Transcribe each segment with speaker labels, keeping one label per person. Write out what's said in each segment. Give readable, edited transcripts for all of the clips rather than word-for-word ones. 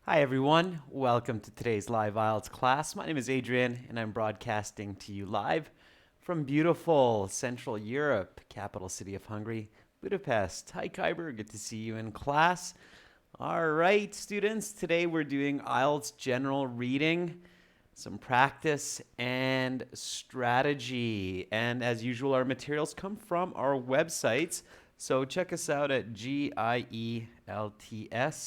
Speaker 1: Hi everyone, welcome to today's live IELTS class. My name is Adrian and I'm broadcasting to you live from beautiful Central Europe, capital city of Hungary, Budapest. Hi Kyber, good to see you in class. All right, students, today we're doing IELTS general reading, some practice and strategy. And as usual, our materials come from our websites. So check us out at GIELTS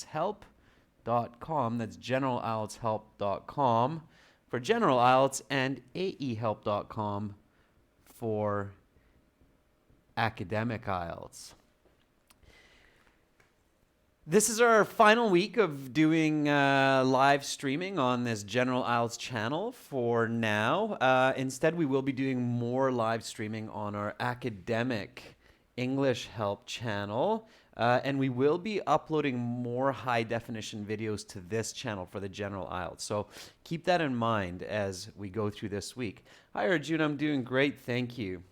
Speaker 1: help.com. That's generalieltshelp.com for general IELTS and aehelp.com for academic IELTS. This is our final week of doing live streaming on this General IELTS channel for now. Instead, we will be doing more live streaming on our academic English help channel. And we will be uploading more high definition videos to this channel for the General IELTS. So keep that in mind as we go through this week. Hi Arjun, I'm doing great, thank you.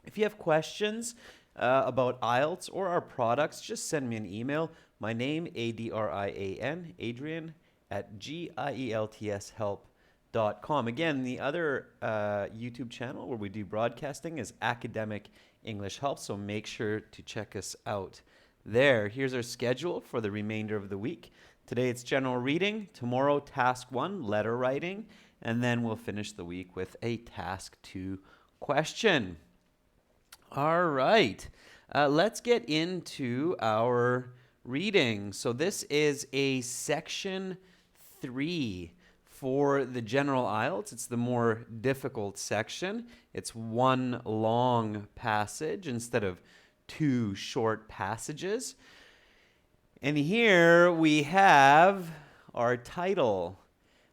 Speaker 1: If you have questions about IELTS or our products, just send me an email. My name, Adrian, Adrian, at GIELTShelp.com. Again, the other YouTube channel where we do broadcasting is Academic English Help, so make sure to check us out there. Here's our schedule for the remainder of the week. Today it's general reading, tomorrow task 1, letter writing, and then we'll finish the week with a task 2 question. All right, let's get into our reading. So this is a section 3 for the general IELTS. It's the more difficult section. It's one long passage instead of 2 short passages. And here we have our title,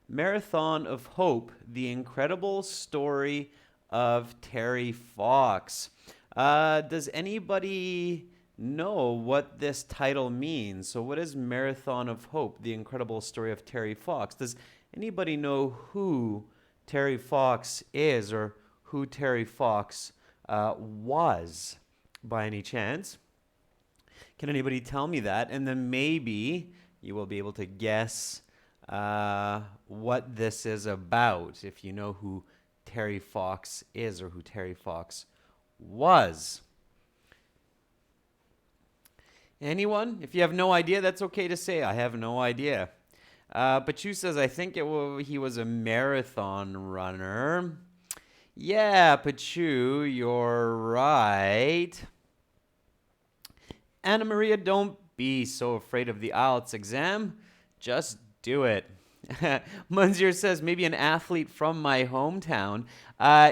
Speaker 1: Marathon of Hope, The Incredible Story of Terry Fox. Does anybody know what this title means? So what is Marathon of Hope, The Incredible Story of Terry Fox? Does anybody know who Terry Fox is or who Terry Fox was by any chance? Can anybody tell me that? And then maybe you will be able to guess what this is about if you know who Terry Fox is or who Terry Fox was. Anyone? If you have no idea, that's okay to say, I have no idea. Pachu says, I think he was a marathon runner. Yeah, Pachu, you're right. Anna Maria, don't be so afraid of the IELTS exam. Just do it. Munzir says, maybe an athlete from my hometown.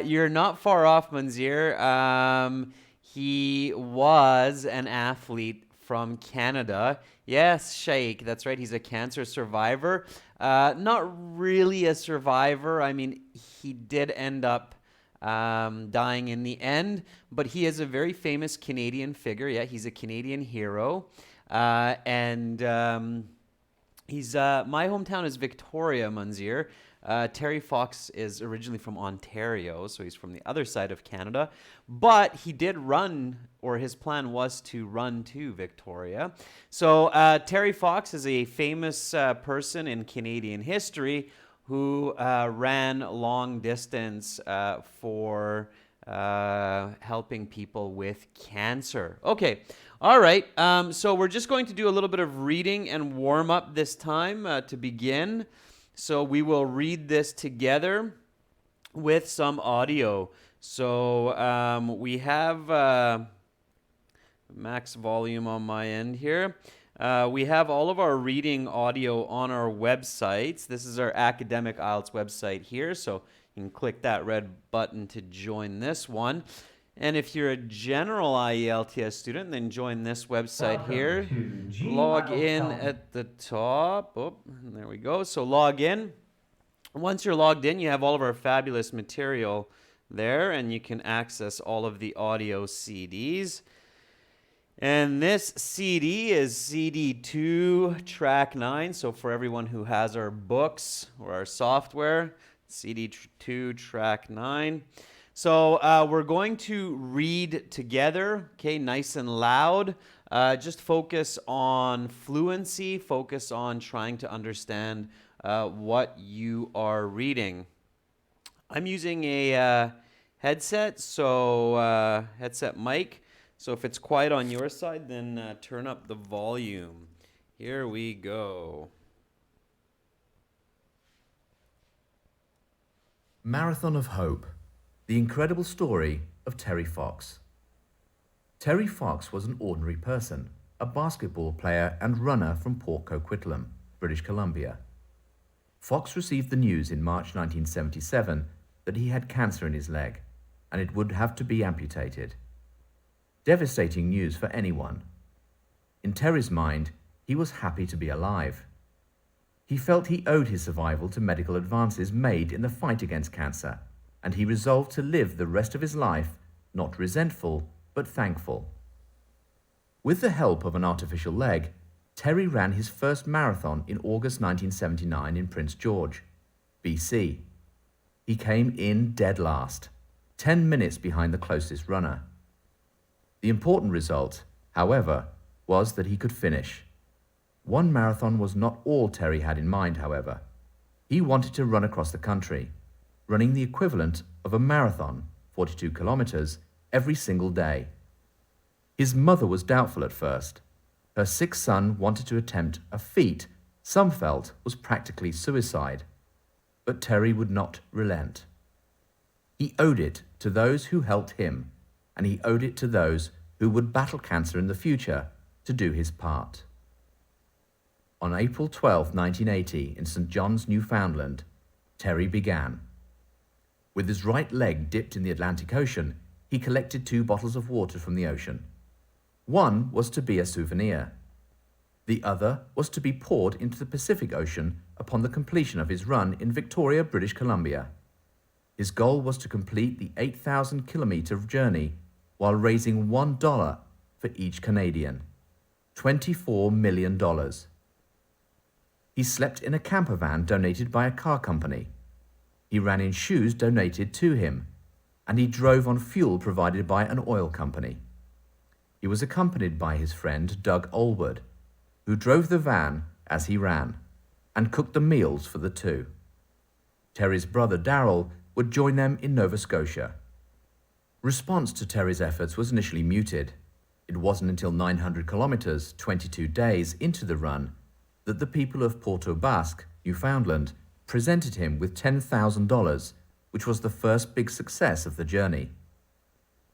Speaker 1: You're not far off, Munzir. He was an athlete from Canada. Yes, Shaikh, that's right. He's a cancer survivor. Not really a survivor. I mean, he did end up dying in the end, but he is a very famous Canadian figure. Yeah, he's a Canadian hero. He's my hometown is Victoria, Munzir. Terry Fox is originally from Ontario, so he's from the other side of Canada. But he did run, or his plan was to run to Victoria. So Terry Fox is a famous person in Canadian history who ran long distance for helping people with cancer. Okay. All right, so we're just going to do a little bit of reading and warm up this time to begin. So we will read this together with some audio. So we have max volume on my end here. We have all of our reading audio on our websites. This is our academic IELTS website here, so you can click that red button to join this one. And if you're a general IELTS student, then join this website here. Log in at the top. Oh, there we go. So log in. Once you're logged in, you have all of our fabulous material there, and you can access all of the audio CDs. And this CD is CD2 track 9. So for everyone who has our books or our software, CD2 track 9. So we're going to read together, okay, nice and loud. Just focus on fluency, focus on trying to understand what you are reading. I'm using a headset, so headset mic. So if it's quiet on your side, then turn up the volume. Here we go.
Speaker 2: Marathon of Hope, the incredible story of Terry Fox. Terry Fox was an ordinary person, a basketball player and runner from Port Coquitlam, British Columbia. Fox received the news in March 1977 that he had cancer in his leg and it would have to be amputated. Devastating news for anyone. In Terry's mind, he was happy to be alive. He felt he owed his survival to medical advances made in the fight against cancer, and he resolved to live the rest of his life not resentful, but thankful. With the help of an artificial leg, Terry ran his first marathon in August 1979 in Prince George, BC. He came in dead last, 10 minutes behind the closest runner. The important result, however, was that he could finish. One marathon was not all Terry had in mind, however. He wanted to run across the country, running the equivalent of a marathon, 42 kilometers, every single day. His mother was doubtful at first. Her sick son wanted to attempt a feat some felt was practically suicide. But Terry would not relent. He owed it to those who helped him, and he owed it to those who would battle cancer in the future to do his part. On April 12, 1980, in St. John's, Newfoundland, Terry began. With his right leg dipped in the Atlantic Ocean, he collected 2 bottles of water from the ocean. One was to be a souvenir. The other was to be poured into the Pacific Ocean upon the completion of his run in Victoria, British Columbia. His goal was to complete the 8,000-kilometer journey while raising $1 for each Canadian, $24 million. He slept in a camper van donated by a car company. He ran in shoes donated to him, and he drove on fuel provided by an oil company. He was accompanied by his friend Doug Allwood, who drove the van as he ran and cooked the meals for the two. Terry's brother Darrell would join them in Nova Scotia. Response to Terry's efforts was initially muted. It wasn't until 900 kilometers, 22 days into the run, that the people of Porto Basque, Newfoundland, presented him with $10,000, which was the first big success of the journey.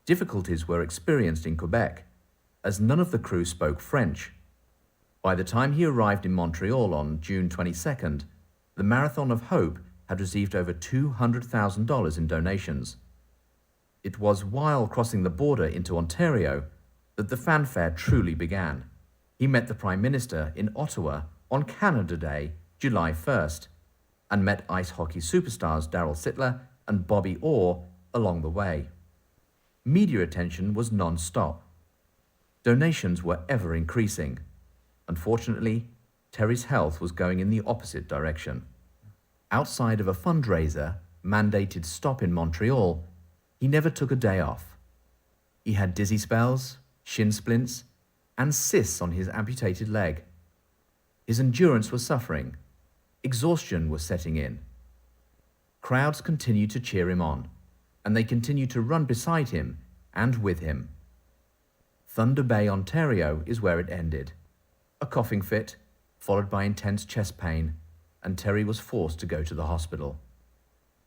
Speaker 2: Difficulties were experienced in Quebec, as none of the crew spoke French. By the time he arrived in Montreal on June 22nd, the Marathon of Hope had received over $200,000 in donations. It was while crossing the border into Ontario that the fanfare truly began. He met the Prime Minister in Ottawa on Canada Day, July 1st, and met ice hockey superstars Darryl Sittler and Bobby Orr along the way. Media attention was non-stop. Donations were ever increasing. Unfortunately, Terry's health was going in the opposite direction. Outside of a fundraiser mandated stop in Montreal, he never took a day off. He had dizzy spells, shin splints, and cysts on his amputated leg. His endurance was suffering. Exhaustion was setting in. Crowds continued to cheer him on, and they continued to run beside him and with him. Thunder Bay, Ontario is where it ended. A coughing fit, followed by intense chest pain, and Terry was forced to go to the hospital.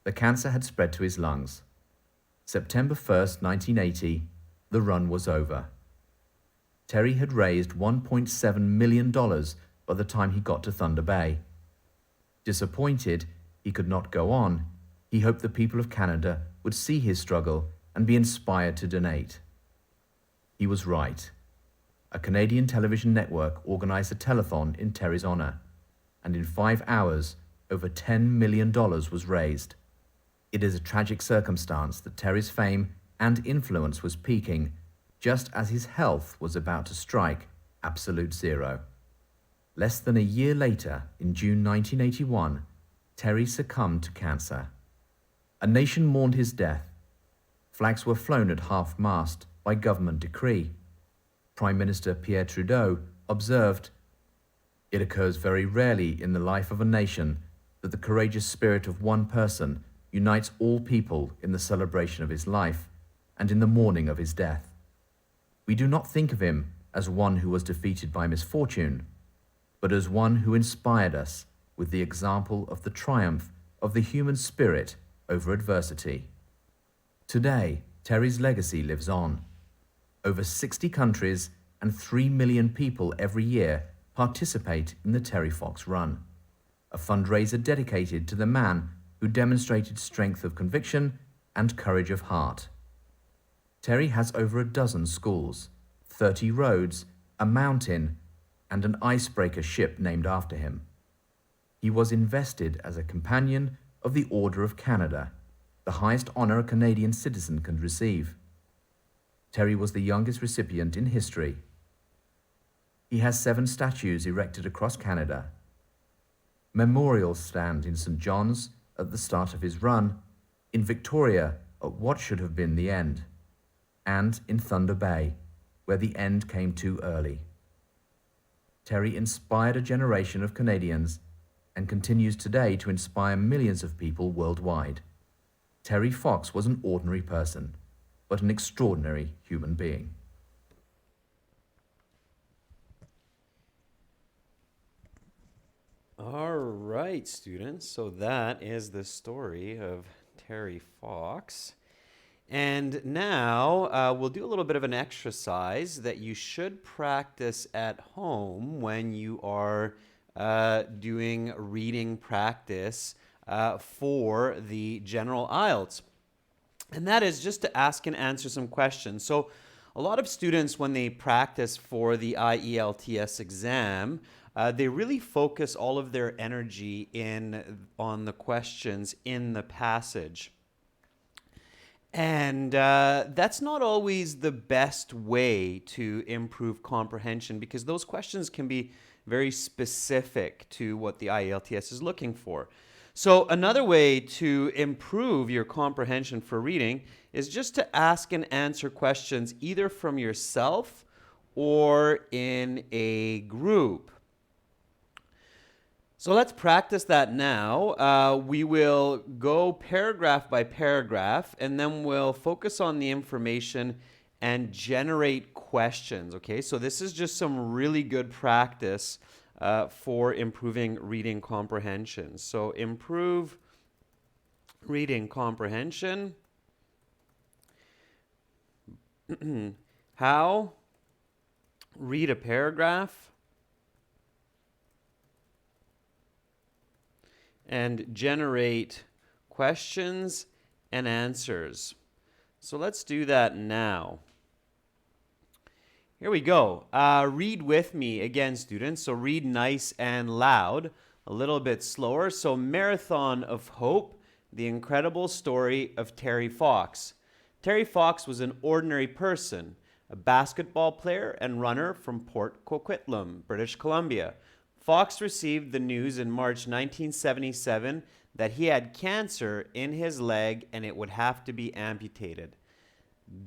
Speaker 2: The cancer had spread to his lungs. September 1st, 1980, the run was over. Terry had raised $1.7 million by the time he got to Thunder Bay. Disappointed he could not go on, he hoped the people of Canada would see his struggle and be inspired to donate. He was right. A Canadian television network organized a telethon in Terry's honor, and in 5 hours, over $10 million was raised. It is a tragic circumstance that Terry's fame and influence was peaking just as his health was about to strike absolute zero. Less than a year later, in June 1981, Terry succumbed to cancer. A nation mourned his death. Flags were flown at half-mast by government decree. Prime Minister Pierre Trudeau, observed, "It occurs very rarely in the life of a nation that the courageous spirit of one person unites all people in the celebration of his life and in the mourning of his death. We do not think of him as one who was defeated by misfortune, but as one who inspired us with the example of the triumph of the human spirit over adversity." Today, Terry's legacy lives on. Over 60 countries and 3 million people every year participate in the Terry Fox Run, a fundraiser dedicated to the man who demonstrated strength of conviction and courage of heart. Terry has over a dozen schools, 30 roads, a mountain, and an icebreaker ship named after him. He was invested as a companion of the Order of Canada, the highest honor a Canadian citizen can receive. Terry was the youngest recipient in history. He has 7 statues erected across Canada. Memorials stand in St. John's at the start of his run, in Victoria at what should have been the end, and in Thunder Bay, where the end came too early. Terry inspired a generation of Canadians and continues today to inspire millions of people worldwide. Terry Fox was an ordinary person, but an extraordinary human being.
Speaker 1: All right, students. So that is the story of Terry Fox. And now we'll do a little bit of an exercise that you should practice at home when you are doing reading practice for the general IELTS. And that is just to ask and answer some questions. So a lot of students, when they practice for the IELTS exam, they really focus all of their energy on the questions in the passage. And that's not always the best way to improve comprehension, because those questions can be very specific to what the IELTS is looking for. So another way to improve your comprehension for reading is just to ask and answer questions either from yourself or in a group. So let's practice that now. We will go paragraph by paragraph, and then we'll focus on the information and generate questions, okay? So this is just some really good practice for improving reading comprehension. So improve reading comprehension. How? Read a paragraph. And generate questions and answers. So let's do that now. Here we go. Read with me again, students. So read nice and loud, a little bit slower. So Marathon of Hope, the incredible story of Terry Fox. Terry Fox was an ordinary person, a basketball player and runner from Port Coquitlam, British Columbia. Fox received the news in March 1977 that he had cancer in his leg and it would have to be amputated.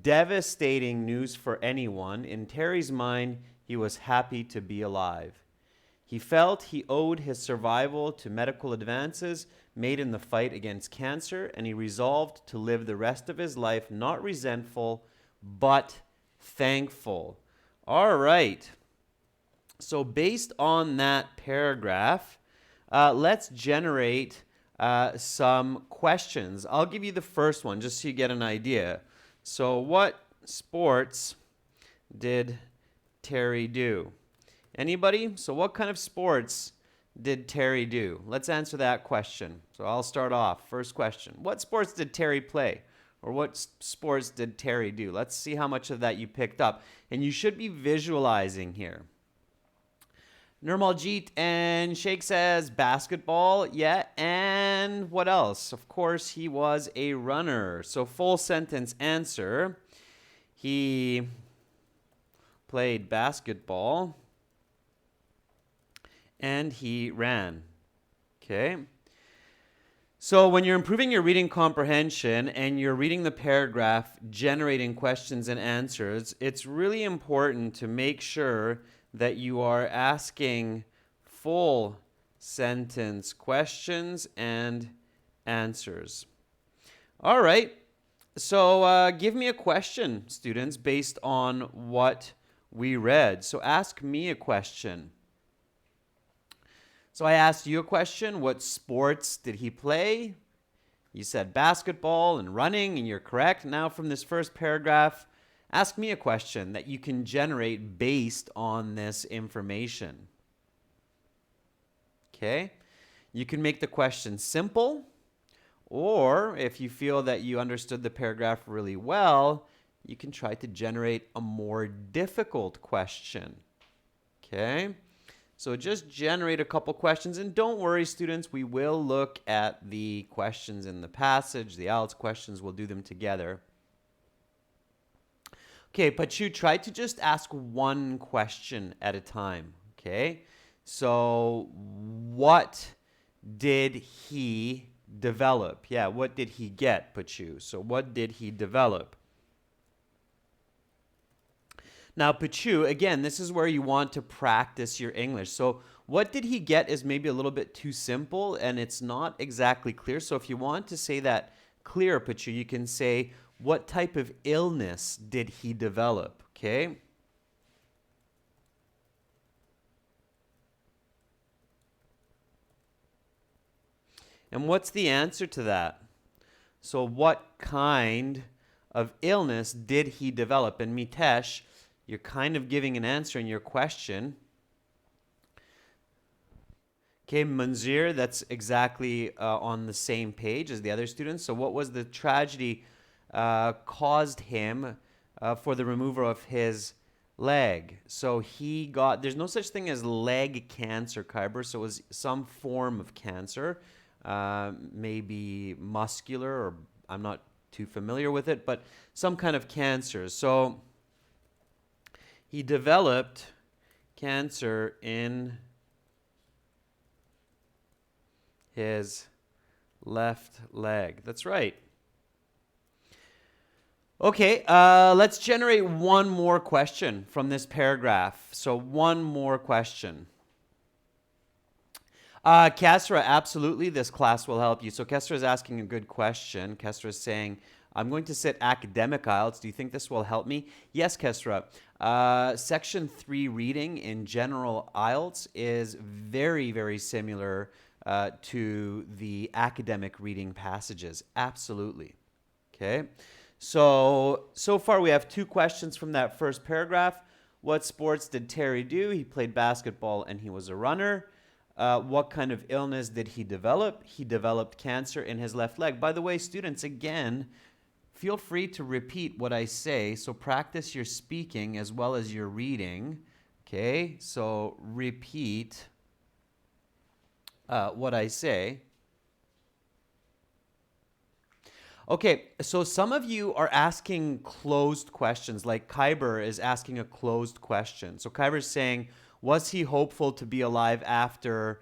Speaker 1: Devastating news for anyone. In Terry's mind, he was happy to be alive. He felt he owed his survival to medical advances made in the fight against cancer, and he resolved to live the rest of his life not resentful, but thankful. All right. So based on that paragraph, let's generate some questions. I'll give you the first one just so you get an idea. So what sports did Terry do? Anybody? So what kind of sports did Terry do? Let's answer that question. So I'll start off. First question. What sports did Terry play? Or what sports did Terry do? Let's see how much of that you picked up. And you should be visualizing here. Nirmaljeet and Sheikh says basketball. Yeah, and what else? Of course, he was a runner. So full sentence answer. He played basketball and he ran. Okay. So when you're improving your reading comprehension and you're reading the paragraph, generating questions and answers, it's really important to make sure that you are asking full sentence questions and answers. All right. So give me a question, students, based on what we read. So ask me a question. So I asked you a question. What sports did he play? You said basketball and running, and you're correct. Now from this first paragraph, ask me a question that you can generate based on this information. Okay? You can make the question simple, or if you feel that you understood the paragraph really well, you can try to generate a more difficult question. Okay? So just generate a couple questions, and don't worry, students, we will look at the questions in the passage, the IELTS questions, we'll do them together. Okay, Pachu, try to just ask one question at a time, okay? So what did he develop? Yeah, what did he get, Pachu? So what did he develop? Now, Pachu, again, this is where you want to practice your English. So what did he get is maybe a little bit too simple and it's not exactly clear. So if you want to say that clear, Pachu, you can say, what type of illness did he develop? Okay. And what's the answer to that? So what kind of illness did he develop? And Mitesh, you're kind of giving an answer in your question. Okay, Manzir, that's exactly on the same page as the other students. So what was the tragedy caused him for the removal of his leg? So he got, there's no such thing as leg cancer, Kyber, so it was some form of cancer, maybe muscular, or I'm not too familiar with it, but some kind of cancer. So he developed cancer in his left leg. That's right. Okay, let's generate one more question from this paragraph. So one more question. Kesra, absolutely, this class will help you. So Kesra is asking a good question. Kesra is saying, I'm going to sit academic IELTS. Do you think this will help me? Yes, Kesra. Section 3 reading in general IELTS is very, very similar to the academic reading passages. Absolutely. Okay. So far we have two questions from that first paragraph. What sports did Terry do? He played basketball and he was a runner. What kind of illness did he develop? He developed cancer in his left leg. By the way, students, again, feel free to repeat what I say. So practice your speaking as well as your reading. Okay, so repeat what I say. Okay, so some of you are asking closed questions, like Kyber is asking a closed question. So Kyber is saying, was he hopeful to be alive after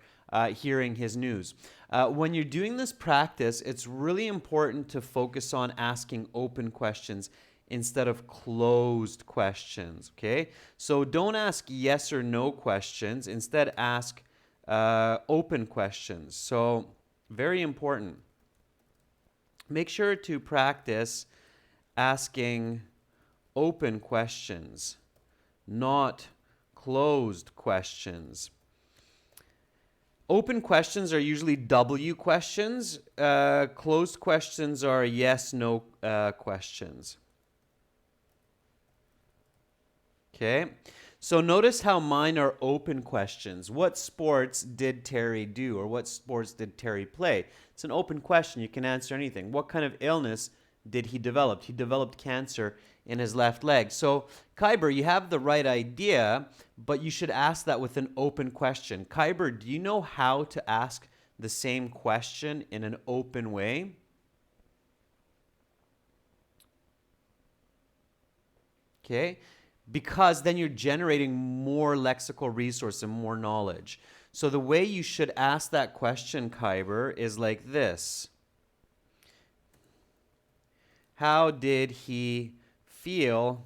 Speaker 1: hearing his news? When you're doing this practice, it's really important to focus on asking open questions instead of closed questions, okay? So don't ask yes or no questions. Instead, ask open questions. So very important. Make sure to practice asking open questions, not closed questions. Open questions are usually W questions. Closed questions are yes, no questions. Okay. So notice how mine are open questions. What sports did Terry do, or what sports did Terry play? It's an open question. You can answer anything. What kind of illness did he develop? He developed cancer in his left leg. So Kyber, you have the right idea, but you should ask that with an open question. Kyber, do you know how to ask the same question in an open way? Okay. Because then you're generating more lexical resource and more knowledge. So the way you should ask that question, Kyber, is like this. how did he feel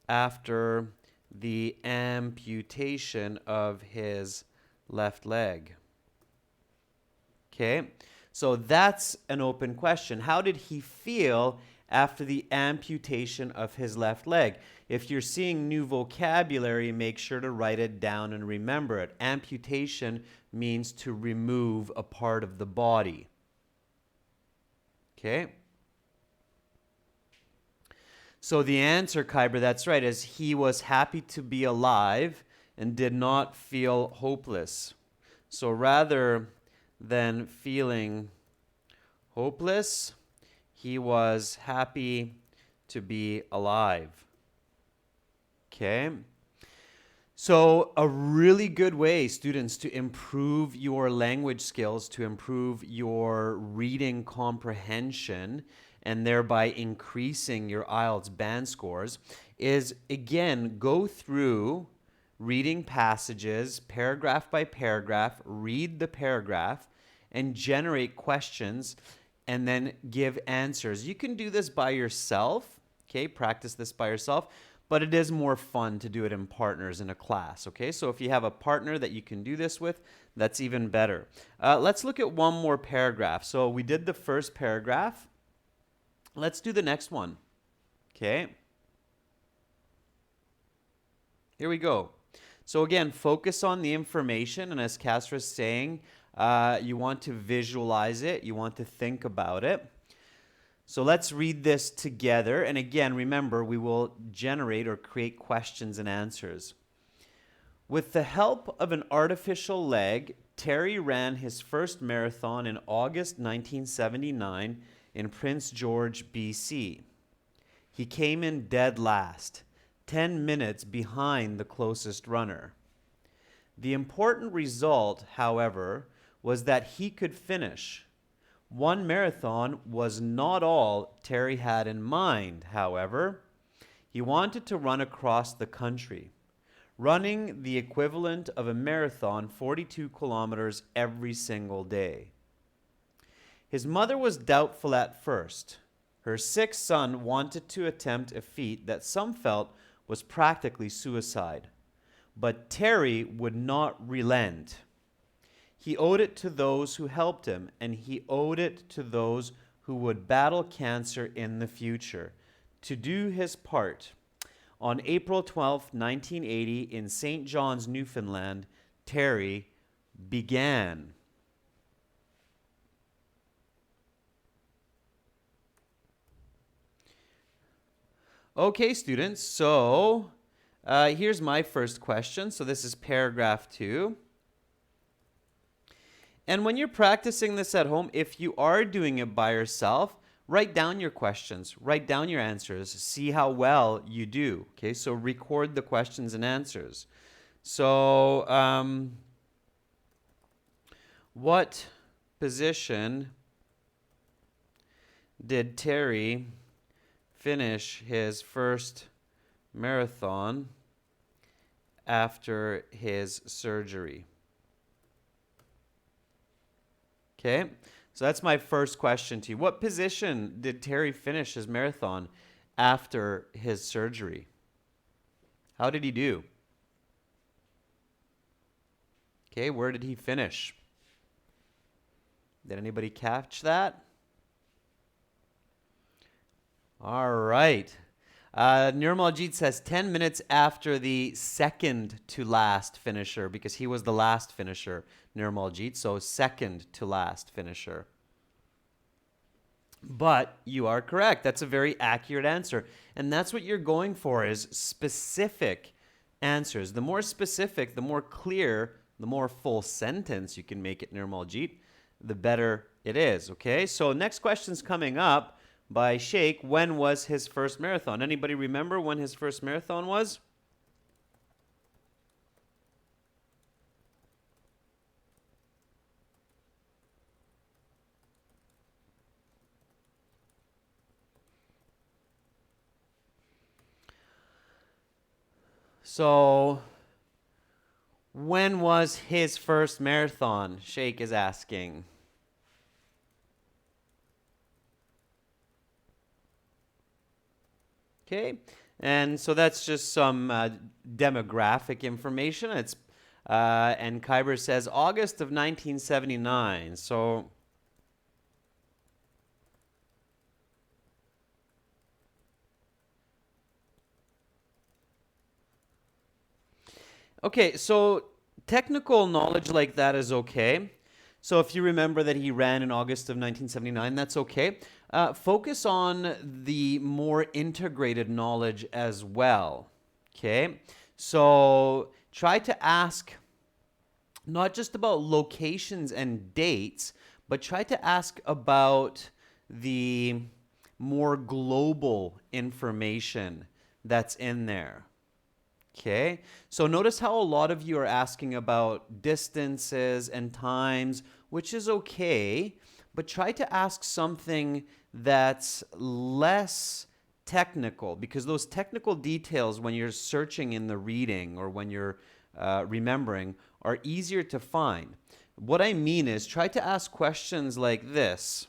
Speaker 1: after the amputation of his left leg? Okay, so that's an open question. How did he feel after the amputation of his left leg? If you're seeing new vocabulary, make sure to write it down and remember it. Amputation means to remove a part of the body. Okay? So the answer, Kyber, that's right, is he was happy to be alive and did not feel hopeless. So rather than feeling hopeless, he was happy to be alive. Okay? So a really good way, students, to improve your language skills, to improve your reading comprehension, and thereby increasing your IELTS band scores, is, again, go through reading passages, paragraph by paragraph, read the paragraph, and generate questions, and then give answers. You can do this by yourself, okay? Practice this by yourself, but it is more fun to do it in partners in a class, okay? So if you have a partner that you can do this with, that's even better. Let's look at one more paragraph. So we did the first paragraph. Let's do the next one, okay? Here we go. So again, focus on the information, and as Kasra is saying, you want to visualize it, you want to think about it. So let's read this together, and again, remember, we will generate or create questions and answers. With the help of an artificial leg, Terry ran his first marathon in August 1979 in Prince George, BC. He came in dead last, 10 minutes behind the closest runner. The important result, however, was that he could finish. One marathon was not all Terry had in mind, however. He wanted to run across the country, running the equivalent of a marathon, 42 kilometers every single day. His mother was doubtful at first. Her sick son wanted to attempt a feat that some felt was practically suicide. But Terry would not relent. He owed it to those who helped him, and he owed it to those who would battle cancer in the future to do his part. On April 12, 1980, in St. John's, Newfoundland, Terry began. Okay, students, so here's my first question. So this is paragraph 2. And when you're practicing this at home, if you are doing it by yourself, write down your questions, write down your answers, see how well you do. Okay, so record the questions and answers. So, what position did Terry finish his first marathon after his surgery? Okay, so that's my first question to you. What position did Terry finish his marathon after his surgery? How did he do? Okay, where did he finish? Did anybody catch that? All right. Nirmaljit says 10 minutes after the second to last finisher, because he was the last finisher, Nirmaljit, so second to last finisher. But you are correct. That's a very accurate answer. And that's what you're going for, is specific answers. The more specific, the more clear, the more full sentence you can make it, Nirmaljit, the better it is, okay? So next question's coming up by Sheikh. When was his first marathon? Anybody remember when his first marathon was? So, when was his first marathon? Sheikh is asking. Okay, and so that's just some demographic information. And Kyber says August of 1979. So okay, so technical knowledge like that is okay. So if you remember that he ran in August of 1979, that's okay. Focus on the more integrated knowledge as well. Okay, so try to ask not just about locations and dates, but try to ask about the more global information that's in there. Okay, so notice how a lot of you are asking about distances and times, which is okay, but try to ask something that's less technical, because those technical details, when you're searching in the reading or when you're remembering, are easier to find. What I mean is, try to ask questions like this.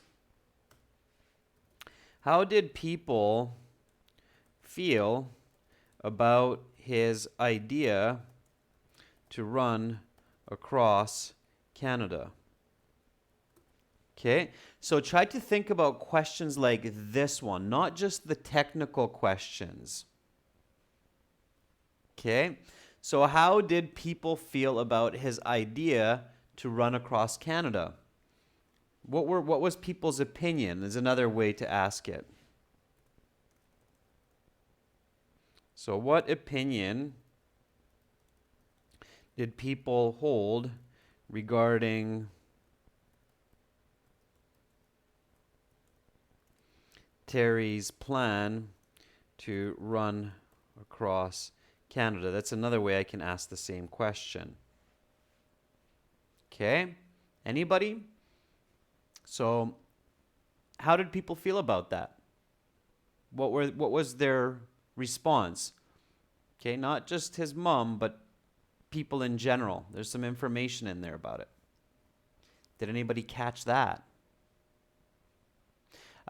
Speaker 1: How did people feel about his idea to run across Canada? Okay, so try to think about questions like this one, not just the technical questions. Okay, so how did people feel about his idea to run across Canada? What was people's opinion is another way to ask it. So what opinion did people hold regarding Terry's plan to run across Canada? That's another way I can ask the same question. Okay? Anybody? So how did people feel about that? What was their response? Okay, not just his mom, but people in general. There's some information in there about it. Did anybody catch that?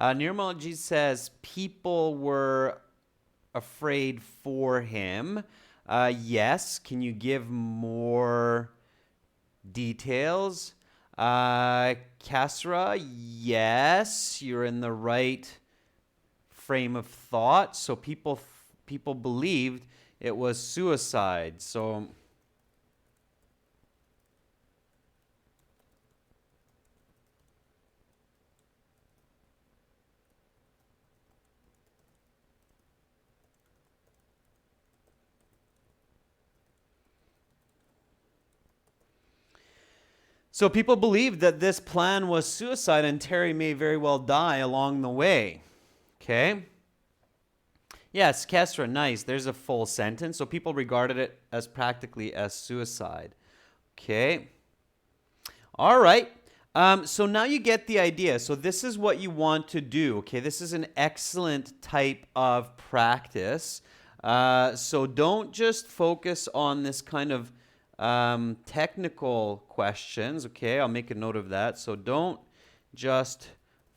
Speaker 1: Nirmalji says people were afraid for him. Yes. Can you give more details? Kasra, yes. You're in the right frame of thought. So people believed it was suicide. So people believed that this plan was suicide and Terry may very well die along the way. Okay? Yes, Kesra, nice. There's a full sentence. So people regarded it as practically as suicide. Okay. All right. So now you get the idea. So this is what you want to do. Okay, this is an excellent type of practice. So don't just focus on this kind of technical questions. Okay, I'll make a note of that. So don't just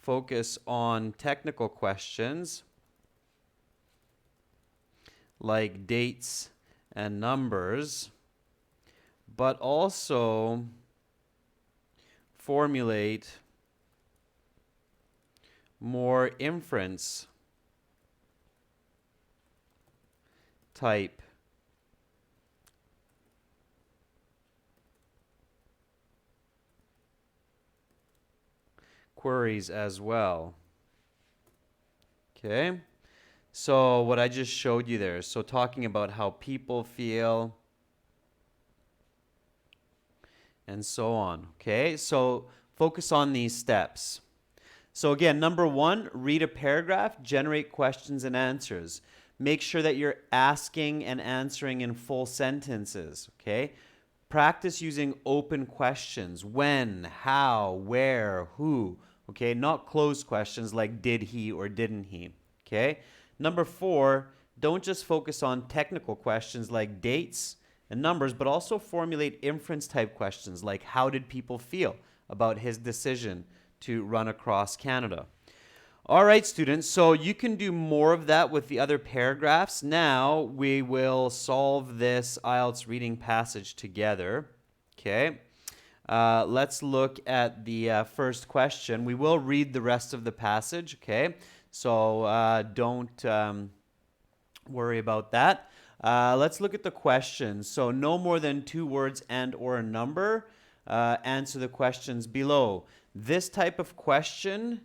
Speaker 1: focus on technical questions like dates and numbers, but also formulate more inference type queries as well. Okay, so what I just showed you there, so talking about how people feel and so on. Okay, so focus on these steps. So again, number one, read a paragraph, generate questions and answers. Make sure that you're asking and answering in full sentences, okay? Practice using open questions. When, how, where, who, okay? Not closed questions like did he or didn't he, okay? Number four, don't just focus on technical questions like dates and numbers, but also formulate inference type questions like how did people feel about his decision to run across Canada. All right, students, so you can do more of that with the other paragraphs. Now we will solve this IELTS reading passage together. Okay, let's look at the first question. We will read the rest of the passage, okay? So don't worry about that. Let's look at the questions. So no more than 2 words and or a number. Answer the questions below. This type of question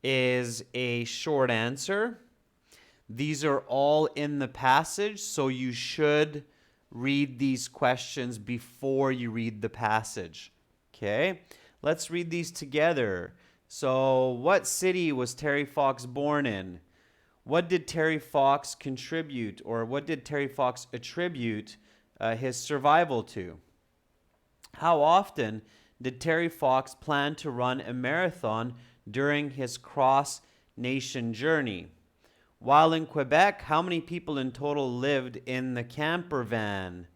Speaker 1: is a short answer. These are all in the passage, so you should read these questions before you read the passage. Okay, let's read these together. So, what city was Terry Fox born in? What did Terry Fox contribute, or what did Terry Fox attribute his survival to? How often did Terry Fox plan to run a marathon during his cross-nation journey? While in Quebec, how many people in total lived in the camper van?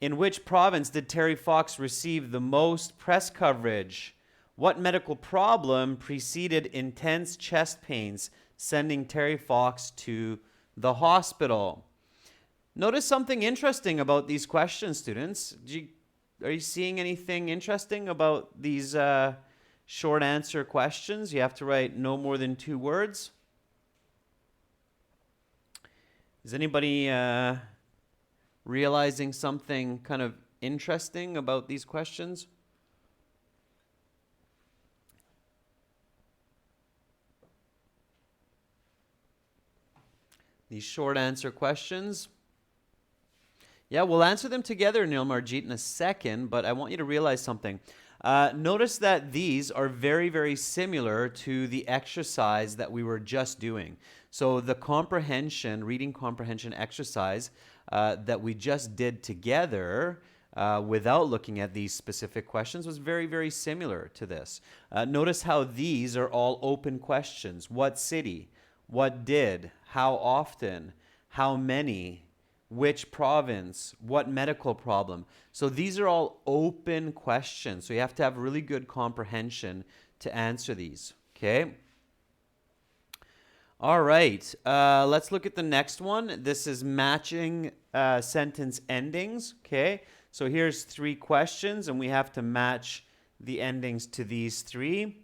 Speaker 1: In which province did Terry Fox receive the most press coverage? What medical problem preceded intense chest pains, sending Terry Fox to the hospital? Notice something interesting about these questions, students. Are you seeing anything interesting about these short answer questions? You have to write no more than 2 words. Is anybody realizing something kind of interesting about these questions? These short answer questions. Yeah, we'll answer them together, Neil Marjit, in a second, but I want you to realize something. Notice that these are very, very similar to the exercise that we were just doing. So the comprehension, reading comprehension exercise that we just did together without looking at these specific questions was very, very similar to this. Notice how these are all open questions. What city? What did? How often? How many? Which province? What medical problem? So these are all open questions. So you have to have really good comprehension to answer these. Okay? All right. Let's look at the next one. This is matching sentence endings. Okay? So here's 3 questions, and we have to match the endings to these 3.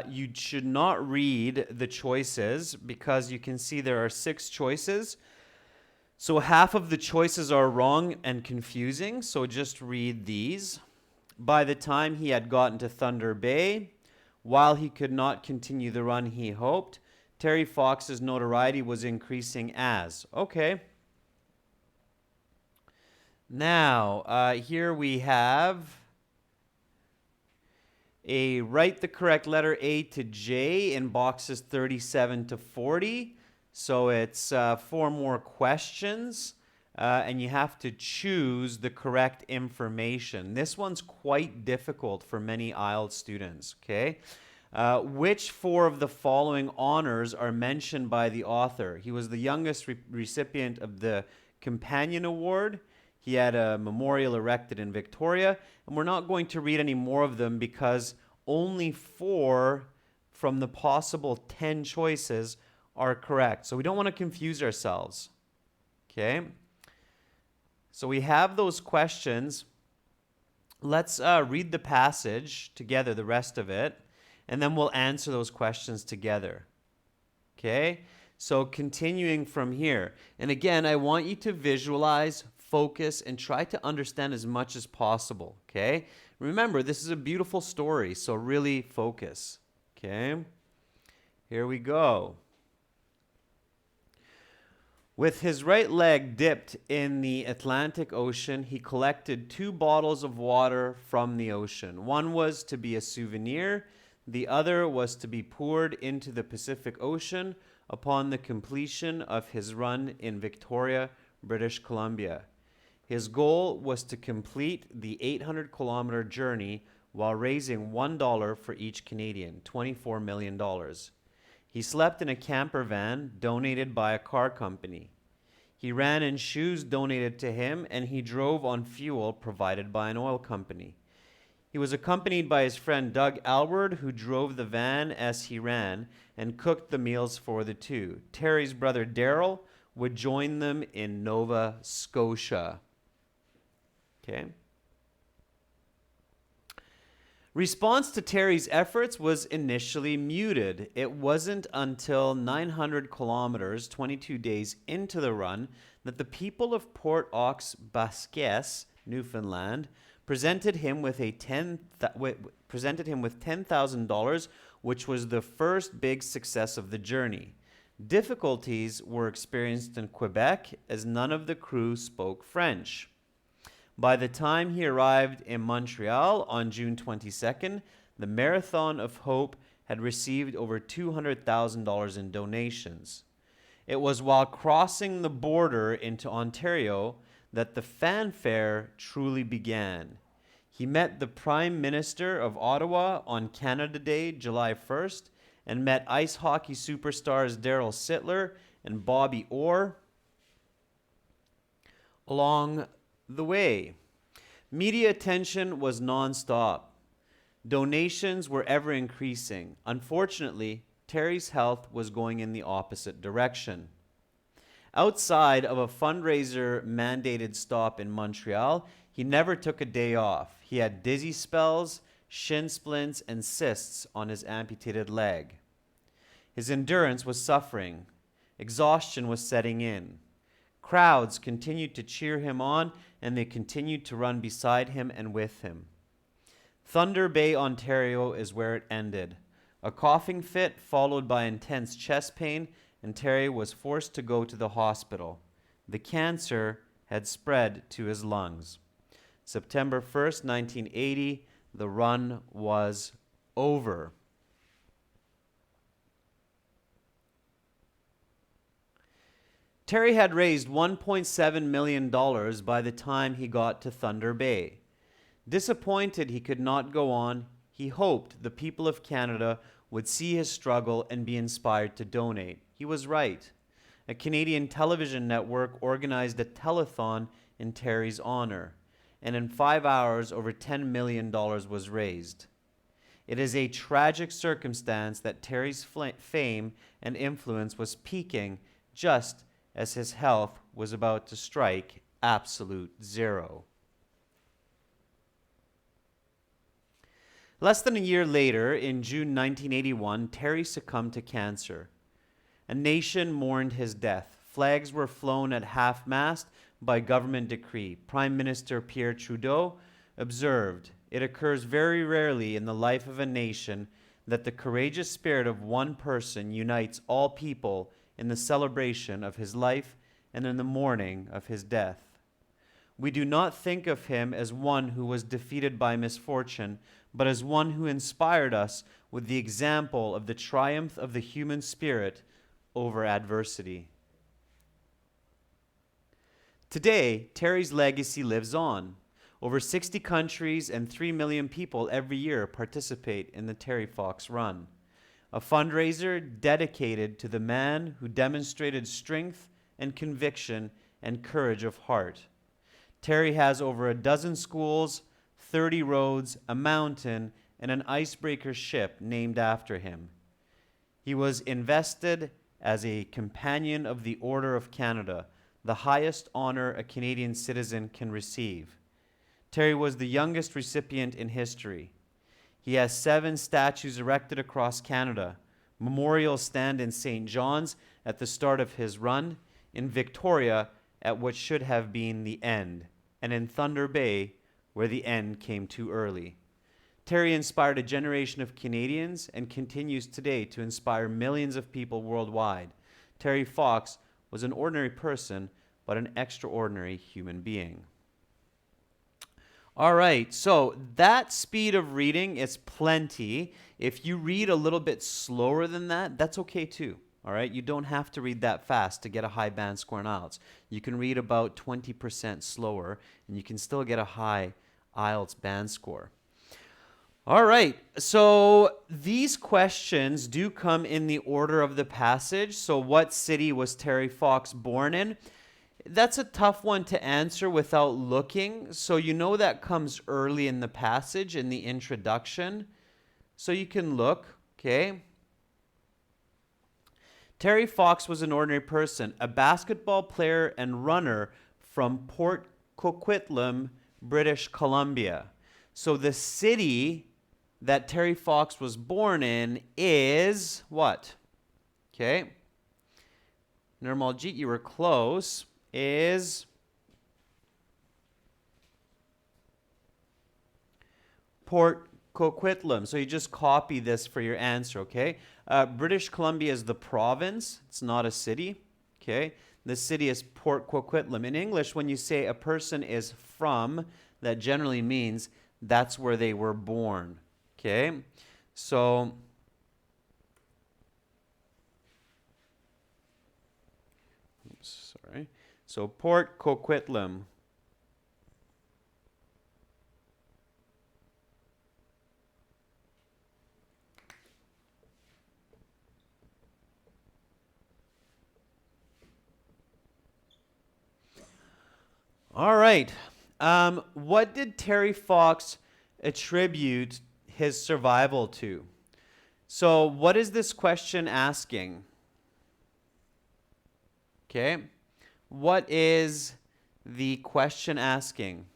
Speaker 1: You should not read the choices because you can see there are 6 choices. So half of the choices are wrong and confusing, so just read these. By the time he had gotten to Thunder Bay, while he could not continue the run he hoped, Terry Fox's notoriety was increasing as. Okay. Now, here we have a write the correct letter A to J in boxes 37 to 40. So it's 4 more questions, and you have to choose the correct information. This one's quite difficult for many IELTS students, okay? Which 4 of the following honors are mentioned by the author? He was the youngest recipient of the Companion Award. He had a memorial erected in Victoria, and we're not going to read any more of them because only 4 from the possible 10 choices are correct. So we don't want to confuse ourselves. Okay? So we have those questions. Let's read the passage together, the rest of it, and then we'll answer those questions together. Okay? So continuing from here. And again, I want you to visualize, focus, and try to understand as much as possible. Okay? Remember, this is a beautiful story, so really focus. Okay? Here we go. With his right leg dipped in the Atlantic Ocean, he collected 2 bottles of water from the ocean. One was to be a souvenir. The other was to be poured into the Pacific Ocean upon the completion of his run in Victoria, British Columbia. His goal was to complete the 800-kilometer journey while raising $1 for each Canadian, $24 million. He slept in a camper van donated by a car company. He ran in shoes donated to him, and he drove on fuel provided by an oil company. He was accompanied by his friend Doug Alward, who drove the van as he ran and cooked the meals for the two. Terry's brother Daryl would join them in Nova Scotia. Okay. Response to Terry's efforts was initially muted. It wasn't until 900 kilometers, 22 days into the run, that the people of Port aux Basques, Newfoundland, presented him with $10,000, which was the first big success of the journey. Difficulties were experienced in Quebec as none of the crew spoke French. By the time he arrived in Montreal on June 22nd, the Marathon of Hope had received over $200,000 in donations. It was while crossing the border into Ontario that the fanfare truly began. He met the Prime Minister of Ottawa on Canada Day, July 1st, and met ice hockey superstars Daryl Sittler and Bobby Orr along the way. Media attention was nonstop. Donations were ever increasing. Unfortunately, Terry's health was going in the opposite direction. Outside of a fundraiser-mandated stop in Montreal, he never took a day off. He had dizzy spells, shin splints, and cysts on his amputated leg. His endurance was suffering. Exhaustion was setting in. Crowds continued to cheer him on, and they continued to run beside him and with him. Thunder Bay, Ontario is where it ended. A coughing fit followed by intense chest pain, and Terry was forced to go to the hospital. The cancer had spread to his lungs. September 1st, 1980, the run was over. Terry had raised $1.7 million by the time he got to Thunder Bay. Disappointed he could not go on, he hoped the people of Canada would see his struggle and be inspired to donate. He was right. A Canadian television network organized a telethon in Terry's honor, and in 5 hours, over $10 million was raised. It is a tragic circumstance that Terry's fame and influence was peaking just as his health was about to strike absolute zero. Less than a year later, in June 1981, Terry succumbed to cancer. A nation mourned his death. Flags were flown at half-mast by government decree. Prime Minister Pierre Trudeau observed, "It occurs very rarely in the life of a nation that the courageous spirit of one person unites all people in the celebration of his life and in the mourning of his death. We do not think of him as one who was defeated by misfortune, but as one who inspired us with the example of the triumph of the human spirit over adversity." Today, Terry's legacy lives on. Over 60 countries and 3 million people every year participate in the Terry Fox Run, a fundraiser dedicated to the man who demonstrated strength and conviction and courage of heart. Terry has over a dozen schools, 30 roads, a mountain, and an icebreaker ship named after him. He was invested as a Companion of the Order of Canada, the highest honor a Canadian citizen can receive. Terry was the youngest recipient in history. He has 7 statues erected across Canada. Memorials stand in St. John's at the start of his run, in Victoria at what should have been the end, and in Thunder Bay where the end came too early. Terry inspired a generation of Canadians and continues today to inspire millions of people worldwide. Terry Fox was an ordinary person, but an extraordinary human being. All right, so that speed of reading is plenty. If you read a little bit slower than that, that's okay too. All right, you don't have to read that fast to get a high band score in IELTS. You can read about 20% slower, and you can still get a high IELTS band score. All right, so these questions do come in the order of the passage. So what city was Terry Fox born in? That's a tough one to answer without looking. So you know that comes early in the passage in the introduction. So you can look, okay? Terry Fox was an ordinary person, a basketball player and runner from Port Coquitlam, British Columbia. So the city that Terry Fox was born in is what? Okay. Nirmaljit, you were close. Is Port Coquitlam. So you just copy this for your answer, okay? British Columbia is the province. It's not a city, okay? The city is Port Coquitlam. In English, when you say a person is from, that generally means that's where they were born, okay? So sorry. So Port Coquitlam. All right. What did Terry Fox attribute his survival to? So what is this question asking? Okay. What is the question asking?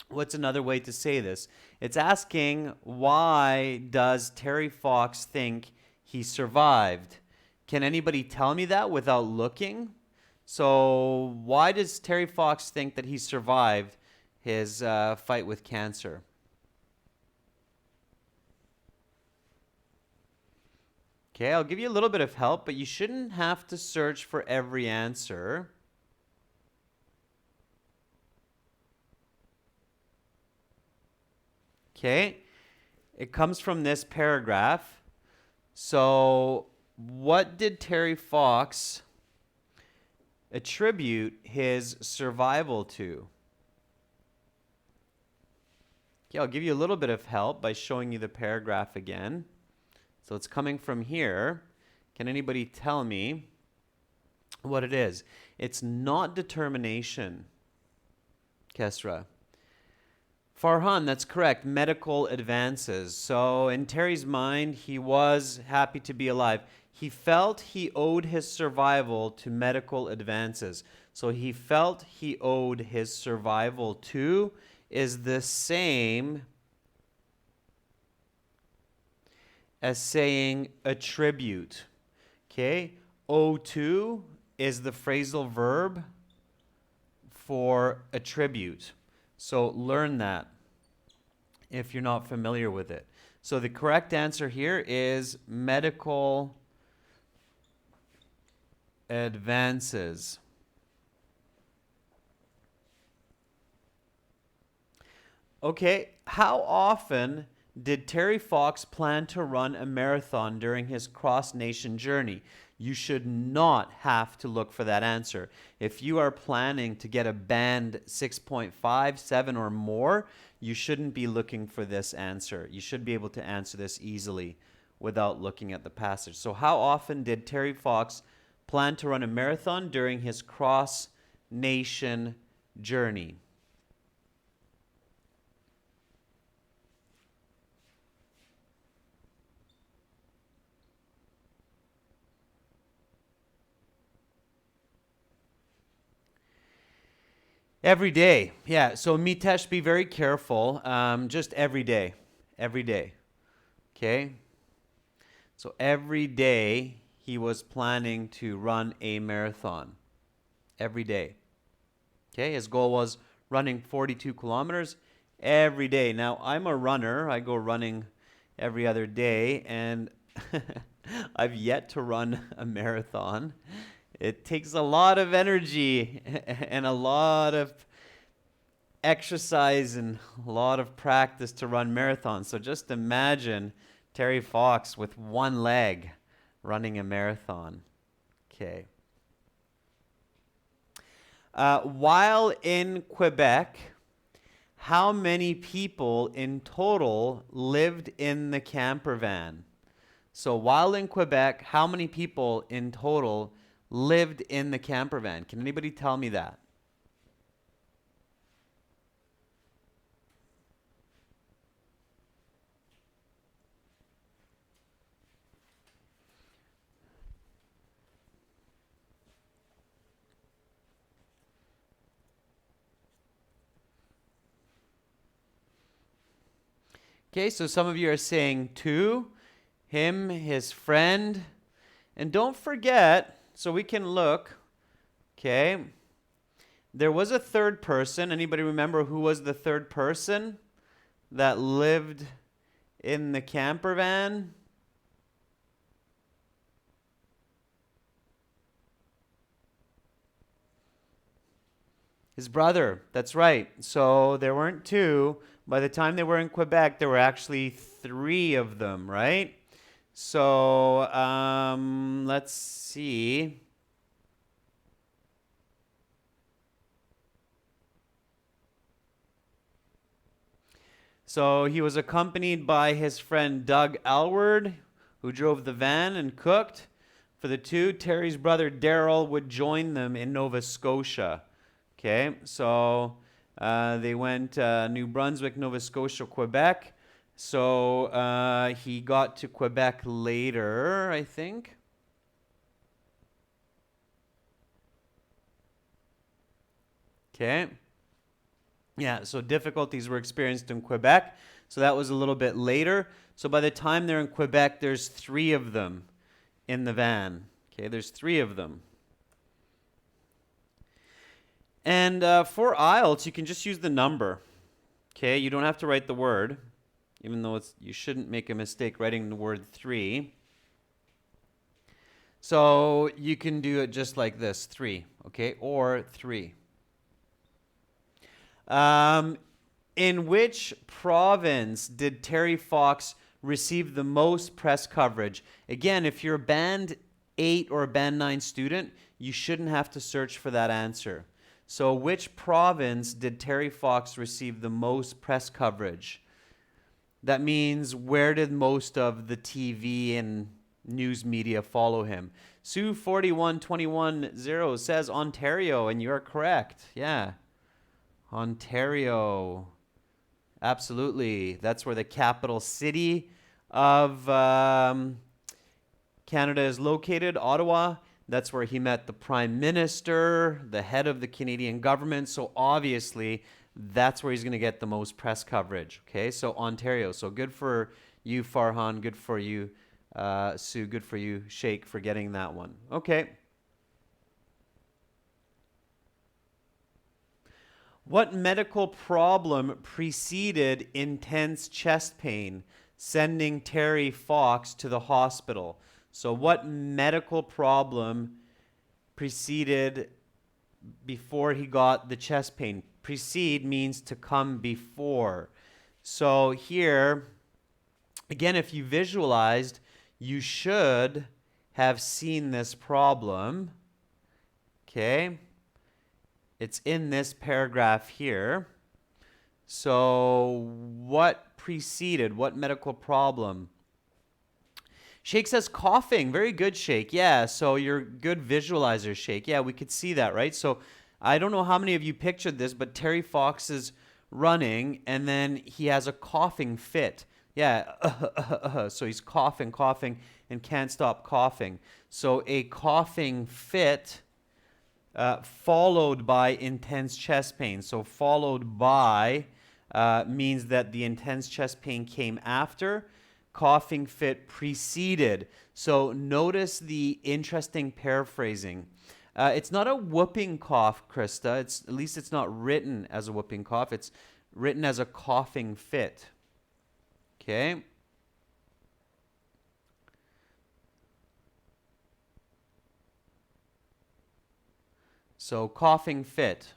Speaker 1: What's another way to say this? It's asking, why does Terry Fox think he survived? Can anybody tell me that without looking? So why does Terry Fox think that he survived his fight with cancer? Okay, I'll give you a little bit of help, but you shouldn't have to search for every answer. Okay, it comes from this paragraph. So what did Terry Fox attribute his survival to? Okay, I'll give you a little bit of help by showing you the paragraph again. So it's coming from here. Can anybody tell me what it is? It's not determination, Kesra. Farhan, that's correct. Medical advances. So in Terry's mind, he was happy to be alive. He felt he owed his survival to medical advances. So he felt he owed his survival to is the same as saying attribute. Okay? Owe to is the phrasal verb for attribute. So learn that if you're not familiar with it. So the correct answer here is medical advances. Okay, how often did Terry Fox plan to run a marathon during his cross-nation journey? You should not have to look for that answer. If you are planning to get a band 6.5, 7 or more, you shouldn't be looking for this answer. You should be able to answer this easily without looking at the passage. So how often did Terry Fox plan to run a marathon during his cross-nation journey? Every day. Yeah. So Mitesh, be very careful. Just every day. Every day. Okay. So every day he was planning to run a marathon. Every day. Okay. His goal was running 42 kilometers every day. Now, I'm a runner. I go running every other day, and I've yet to run a marathon. It takes a lot of energy and a lot of exercise and a lot of practice to run marathons. So just imagine Terry Fox with one leg running a marathon. Okay. While in Quebec, how many people in total lived in the camper van? So while in Quebec, how many people in total lived in the camper van? Can anybody tell me that? Okay, so some of you are saying two, him, his friend. And don't forget, so we can look, okay, there was a third person. Anybody remember who was the third person that lived in the camper van? His brother. That's right. So there weren't two. By the time they were in Quebec, there were actually three of them, right? So let's see. So he was accompanied by his friend Doug Alward, who drove the van and cooked. For the two, Terry's brother Daryl would join them in Nova Scotia. Okay, so they went New Brunswick, Nova Scotia, Quebec. So he got to Quebec later, I think. Okay. Yeah, so difficulties were experienced in Quebec. So that was a little bit later. So by the time they're in Quebec, there's three of them in the van. Okay, there's three of them. And for IELTS, you can just use the number. Okay, you don't have to write the word, even though you shouldn't make a mistake writing the word three. So you can do it just like this, three, okay, or three. In which province did Terry Fox receive the most press coverage? Again, if you're a Band 8 or a Band 9 student, you shouldn't have to search for that answer. So which province did Terry Fox receive the most press coverage? That means where did most of the TV and news media follow him? Sue 41210 says Ontario, and you're correct. Yeah. Ontario. Absolutely. That's where the capital city of Canada is located, Ottawa. That's where he met the Prime Minister, the head of the Canadian government. So obviously, that's where he's going to get the most press coverage. Okay, so Ontario. So good for you, Farhan. Good for you, Sue. Good for you, Sheikh, for getting that one. Okay. What medical problem preceded intense chest pain, sending Terry Fox to the hospital? So what medical problem preceded before he got the chest pain? Precede means to come before. So here, again, if you visualized, you should have seen this problem. Okay. It's in this paragraph here. So what preceded? What medical problem? Sheikh says coughing. Very good, Sheikh. Yeah, so you're good visualizer, Sheikh. Yeah, we could see that, right? So I don't know how many of you pictured this, but Terry Fox is running, and then he has a coughing fit. Yeah, so he's coughing, and can't stop coughing. So a coughing fit followed by intense chest pain. So followed by means that the intense chest pain came after. Coughing fit preceded. So notice the interesting paraphrasing. It's not a whooping cough, Krista. At least it's not written as a whooping cough. It's written as a coughing fit. Okay. So coughing fit.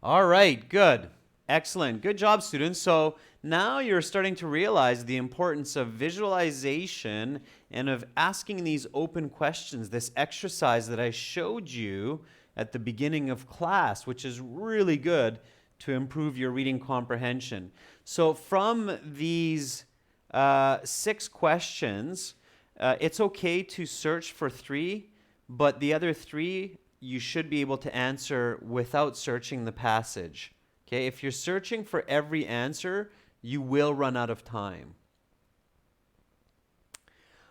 Speaker 1: All right, good. Excellent. Good job, students. So now you're starting to realize the importance of visualization and of asking these open questions, this exercise that I showed you at the beginning of class, which is really good to improve your reading comprehension. So from these 6 questions. It's okay to search for 3, but the other 3 you should be able to answer without searching the passage. Okay, if you're searching for every answer, you will run out of time.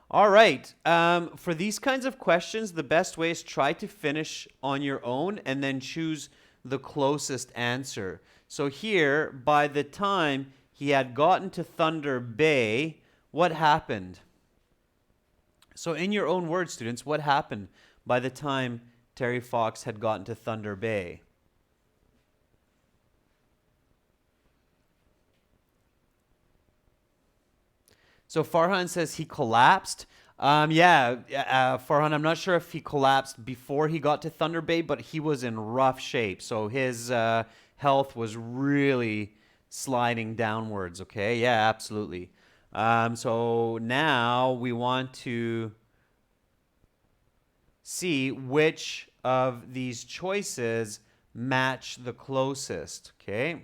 Speaker 1: All right. For these kinds of questions, the best way is try to finish on your own and then choose the closest answer. So here, by the time he had gotten to Thunder Bay, what happened? So in your own words, students, what happened by the time Terry Fox had gotten to Thunder Bay? So Farhan says he collapsed. Farhan, I'm not sure if he collapsed before he got to Thunder Bay, but he was in rough shape. So his health was really sliding downwards, okay? Yeah, absolutely. So now we want to see which of these choices match the closest, okay?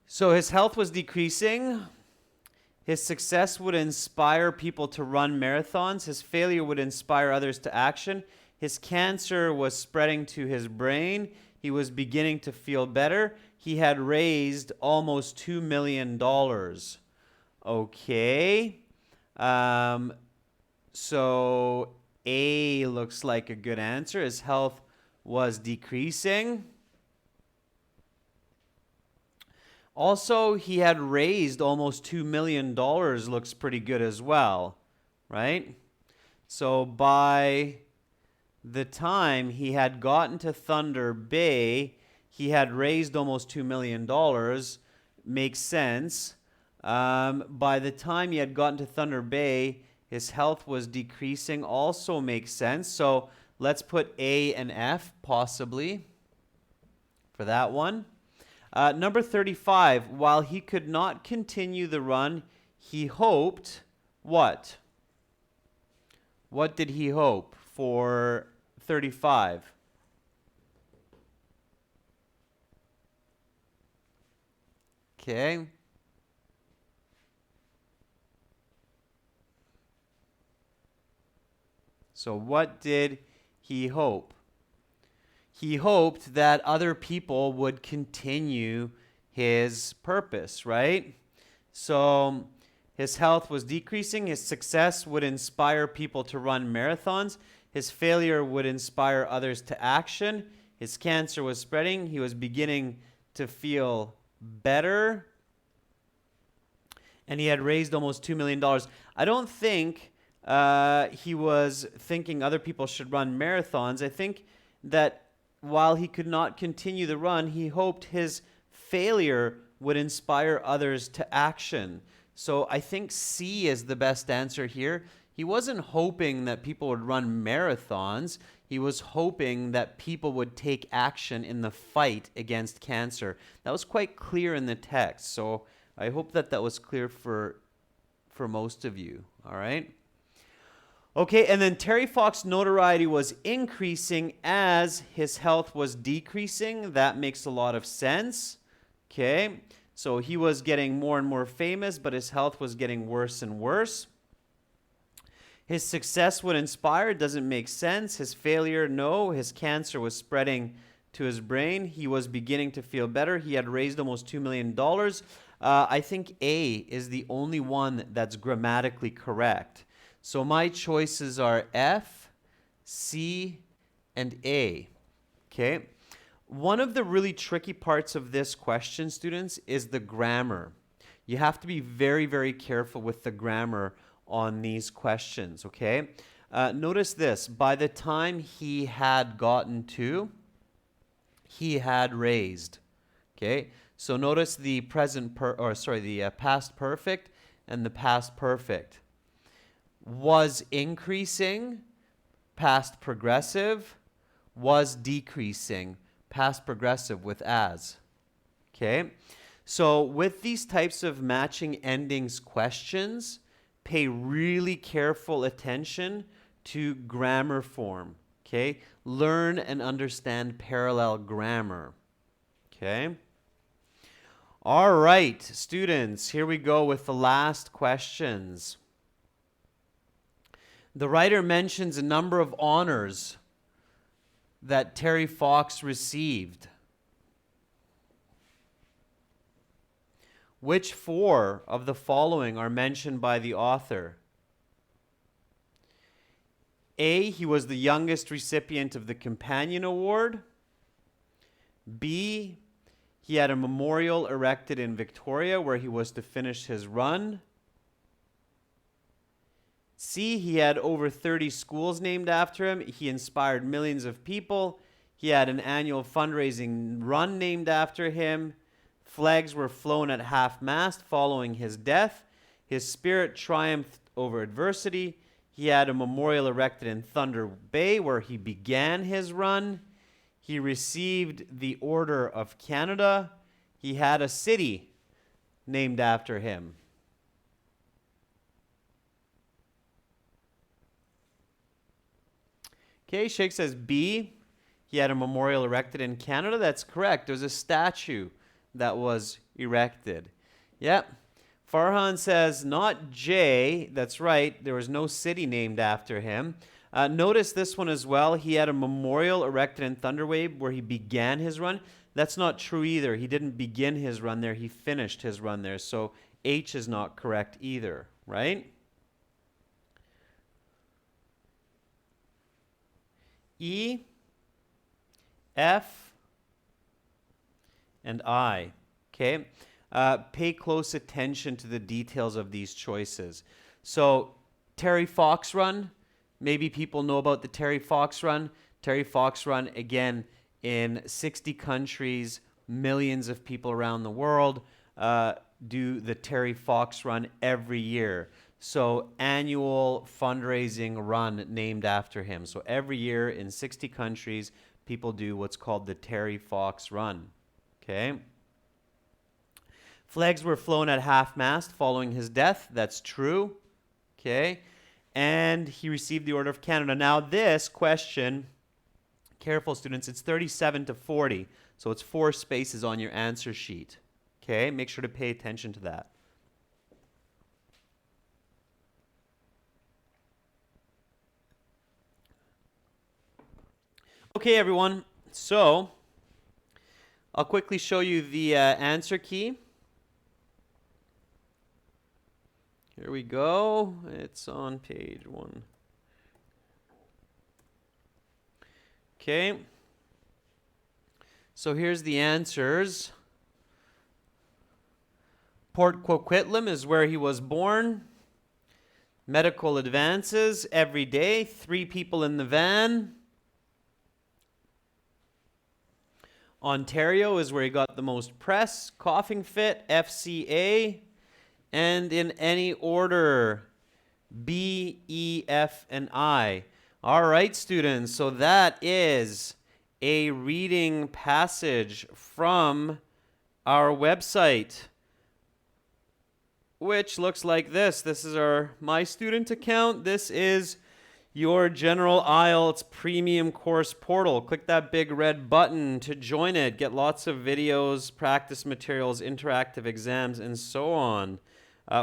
Speaker 1: So his health was decreasing. His success would inspire people to run marathons. His failure would inspire others to action. His cancer was spreading to his brain. He was beginning to feel better. He had raised almost $2 million. Okay. So A looks like a good answer. His health was decreasing. Also, he had raised almost $2 million, looks pretty good as well, right? So by the time he had gotten to Thunder Bay, he had raised almost $2 million, makes sense. By the time he had gotten to Thunder Bay, his health was decreasing, also makes sense. So let's put A and F, possibly, for that one. Number 35, while he could not continue the run, he hoped what? What did he hope for 35? Okay. So what did he hope? He hoped that other people would continue his purpose, right? So his health was decreasing. His success would inspire people to run marathons. His failure would inspire others to action. His cancer was spreading. He was beginning to feel better. And he had raised almost $2 million. I don't think he was thinking other people should run marathons. I think that while he could not continue the run, he hoped his failure would inspire others to action. So I think C is the best answer here. He wasn't hoping that people would run marathons. He was hoping that people would take action in the fight against cancer. That was quite clear in the text. So I hope that that was clear for most of you. All right. Okay, and then Terry Fox's notoriety was increasing as his health was decreasing. That makes a lot of sense. Okay, so he was getting more and more famous, but his health was getting worse and worse. His success would inspire, doesn't make sense. His failure, no. His cancer was spreading to his brain. He was beginning to feel better. He had raised almost $2 million. I think A is the only one that's grammatically correct. So my choices are F, C, and A. Okay. One of the really tricky parts of this question, students, is the grammar. You have to be very, very careful with the grammar on these questions, okay? Notice this. By the time he had gotten to, he had raised, okay? So notice the past perfect and the past perfect. Was increasing, past progressive, was decreasing, past progressive with as. Okay? So with these types of matching endings questions, pay really careful attention to grammar form. Okay? Learn and understand parallel grammar. Okay? All right, students, here we go with the last questions. The writer mentions a number of honors that Terry Fox received. Which four of the following are mentioned by the author? A, he was the youngest recipient of the Companion Award. B, he had a memorial erected in Victoria where he was to finish his run. C, he had over 30 schools named after him. He inspired millions of people. He had an annual fundraising run named after him. Flags were flown at half-mast following his death. His spirit triumphed over adversity. He had a memorial erected in Thunder Bay where he began his run. He received the Order of Canada. He had a city named after him. Okay, Sheikh says B. He had a memorial erected in Canada. That's correct. There was a statue that was erected. Yep. Farhan says not J. That's right. There was no city named after him. Notice this one as well. He had a memorial erected in Thunderwave where he began his run. That's not true either. He didn't begin his run there. He finished his run there. So H is not correct either, right? E, F, and I. Okay? Pay close attention to the details of these choices. So, Terry Fox Run. Maybe people know about the Terry Fox Run. Terry Fox Run, again, in 60 countries, millions of people around the world do the Terry Fox Run every year. So annual fundraising run named after him. So every year in 60 countries, people do what's called the Terry Fox Run. Okay? Flags were flown at half-mast following his death. That's true. Okay? And he received the Order of Canada. Now this question, careful students, it's 37 to 40. So it's 4 spaces on your answer sheet. Okay? Make sure to pay attention to that. Okay, everyone. So I'll quickly show you the answer key. Here we go. It's on page 1. Okay. So here's the answers. Port Coquitlam is where he was born. Medical advances every day. 3 people in the van. Ontario is where he got the most press. Coughing fit, FCA. And in any order, B, E, F, and I. All right, students. So that is a reading passage from our website, which looks like this. This is our My Student account. This is your General IELTS Premium Course Portal. Click that big red button to join it. Get lots of videos, practice materials, interactive exams, and so on.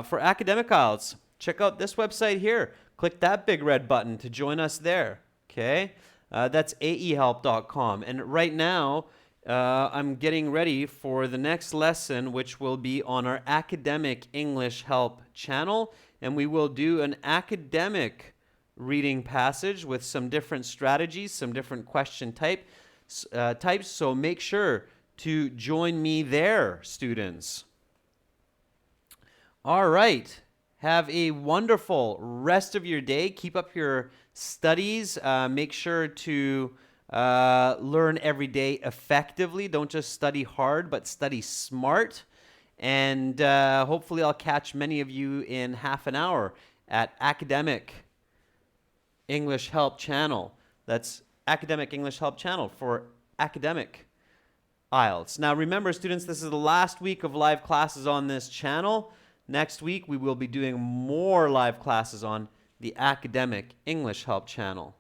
Speaker 1: For academic IELTS, check out this website here. Click that big red button to join us there. Okay? That's aehelp.com. And right now, I'm getting ready for the next lesson, which will be on our Academic English Help channel. And we will do an academic reading passage with some different strategies, some different question types. So make sure to join me there, students. All right. Have a wonderful rest of your day. Keep up your studies. Make sure to learn every day effectively. Don't just study hard, but study smart. And hopefully I'll catch many of you in half an hour at Academic English Help Channel. That's Academic English Help Channel for Academic IELTS. Now remember, students, this is the last week of live classes on this channel. Next week, we will be doing more live classes on the Academic English Help channel.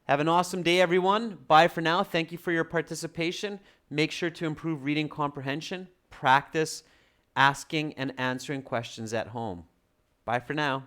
Speaker 1: Have an awesome day, everyone. Bye for now. Thank you for your participation. Make sure to improve reading comprehension. Practice asking and answering questions at home. Bye for now.